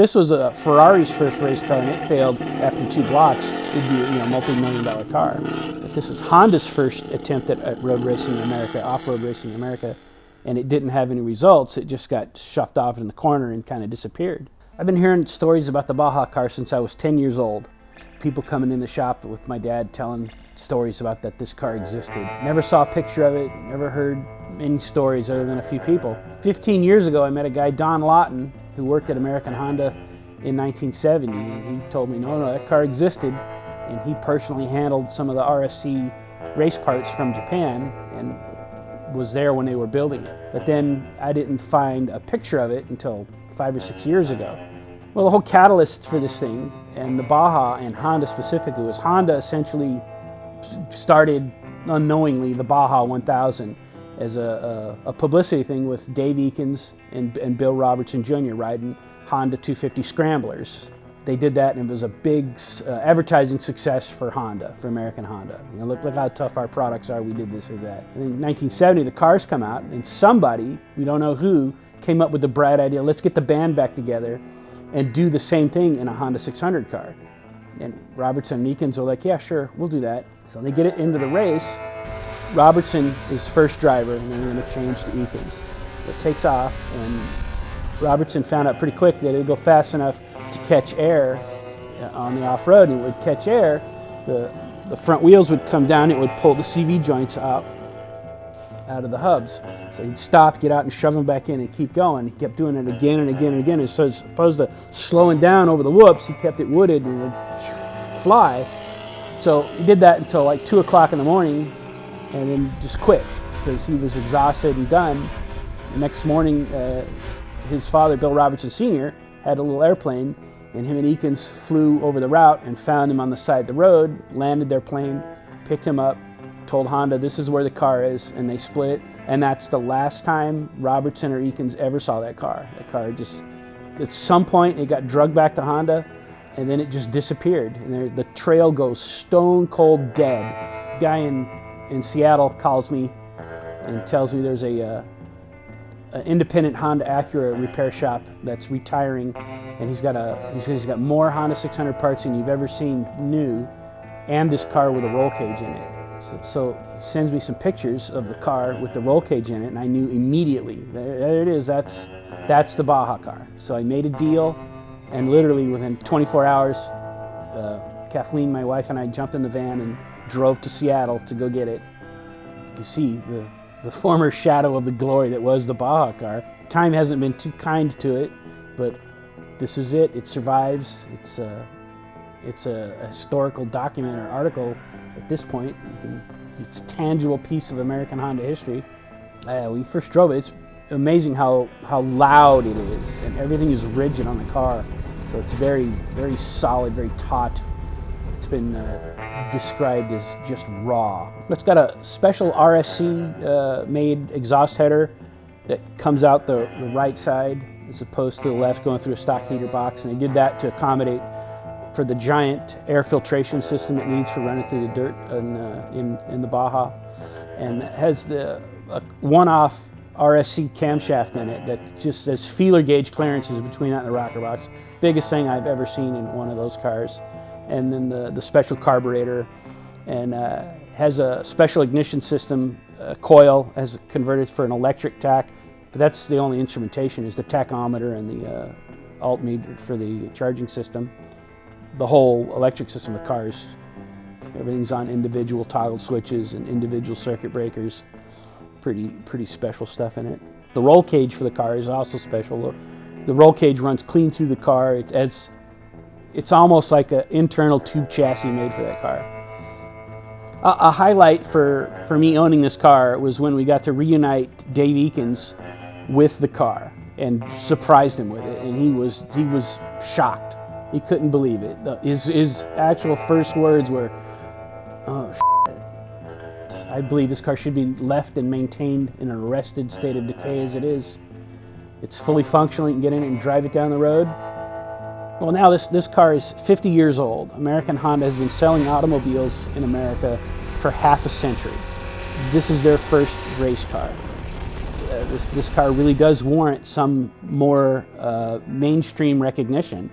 this was a Ferrari's first race car and it failed after 2 blocks, it'd be a multi-million-dollar car. But this was Honda's first attempt at road racing in America, off-road racing in America, and it didn't have any results. It just got shoved off in the corner and kind of disappeared. I've been hearing stories about the Baja car since I was 10 years old. People coming in the shop with my dad telling stories about that this car existed. Never saw a picture of it, never heard any stories other than a few people. 15 years ago, I met a guy, Don Lawton, who worked at American Honda in 1970, and he told me, no, that car existed, and he personally handled some of the RSC race parts from Japan and was there when they were building it. But then I didn't find a picture of it until 5 or 6 years ago. Well, the whole catalyst for this thing, and the Baja and Honda specifically, was Honda essentially started unknowingly the Baja 1000 as a publicity thing with Dave Eakins and Bill Robertson Jr. riding Honda 250 Scramblers. They did that, and it was a big advertising success for Honda, for American Honda. Look how tough our products are, we did this or that. And in 1970, the cars come out, and somebody, we don't know who, came up with the bright idea, let's get the band back together and do the same thing in a Honda 600 car. And Robertson and Eakins were like, yeah, sure, we'll do that. So they get it into the race. Robertson is first driver, and then they're going to change to Eakins. It takes off, and Robertson found out pretty quick that it would go fast enough to catch air on the off-road, and it would catch air. The front wheels would come down, it would pull the CV joints out of the hubs. So he'd stop, get out, and shove them back in and keep going. He kept doing it again and again and again. And so as opposed to slowing down over the whoops, he kept it wooded and it would fly. So he did that until like 2 o'clock in the morning, and then just quit because he was exhausted and done. The next morning, his father, Bill Robertson Sr., had a little airplane, and him and Eakins flew over the route and found him on the side of the road, landed their plane, picked him up, told Honda this is where the car is, and they split. And that's the last time Robertson or Eakins ever saw that car. That car just, at some point, it got drugged back to Honda, and then it just disappeared. And the trail goes stone cold dead. A guy in Seattle calls me and tells me there's an independent Honda Acura repair shop that's retiring, and he says he's got more Honda 600 parts than you've ever seen new, and this car with a roll cage in it. So he sends me some pictures of the car with the roll cage in it, and I knew immediately, there it is, that's the Baja car. So I made a deal, and literally within 24 hours, Kathleen, my wife, and I jumped in the van and drove to Seattle to go get it. You can see the former shadow of the glory that was the Baja car. Time hasn't been too kind to it, but this is it. It survives. It's a historical document or article at this point. It's a tangible piece of American Honda history. When we first drove it, it's amazing how loud it is, and everything is rigid on the car. So it's very, very solid, very taut. It's been described as just raw. It's got a special RSC made exhaust header that comes out the right side as opposed to the left going through a stock heater box, and they did that to accommodate for the giant air filtration system it needs for running through the dirt in the Baja. And it has the one-off RSC camshaft in it that just has feeler gauge clearances between that and the rocker box. Biggest thing I've ever seen in one of those cars. And then the special carburetor, and has a special ignition system coil as converted for an electric tach. But that's the only instrumentation, is the tachometer and the altmeter for the charging system. The whole electric system of the cars, everything's on individual toggle switches and individual circuit breakers. Pretty special stuff in it. The roll cage for the car is also special. The roll cage runs clean through the car. It's almost like an internal tube chassis made for that car. A highlight for me owning this car was when we got to reunite Dave Eakins with the car and surprised him with it, and he was shocked. He couldn't believe it. His actual first words were, "Oh, shit. I believe this car should be left and maintained in an arrested state of decay as it is. It's fully functional. You can get in it and drive it down the road." Well, now this car is 50 years old. American Honda has been selling automobiles in America for half a century. This is their first race car. This car really does warrant some more mainstream recognition.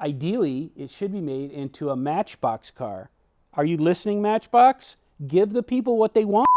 Ideally, it should be made into a Matchbox car. Are you listening, Matchbox? Give the people what they want.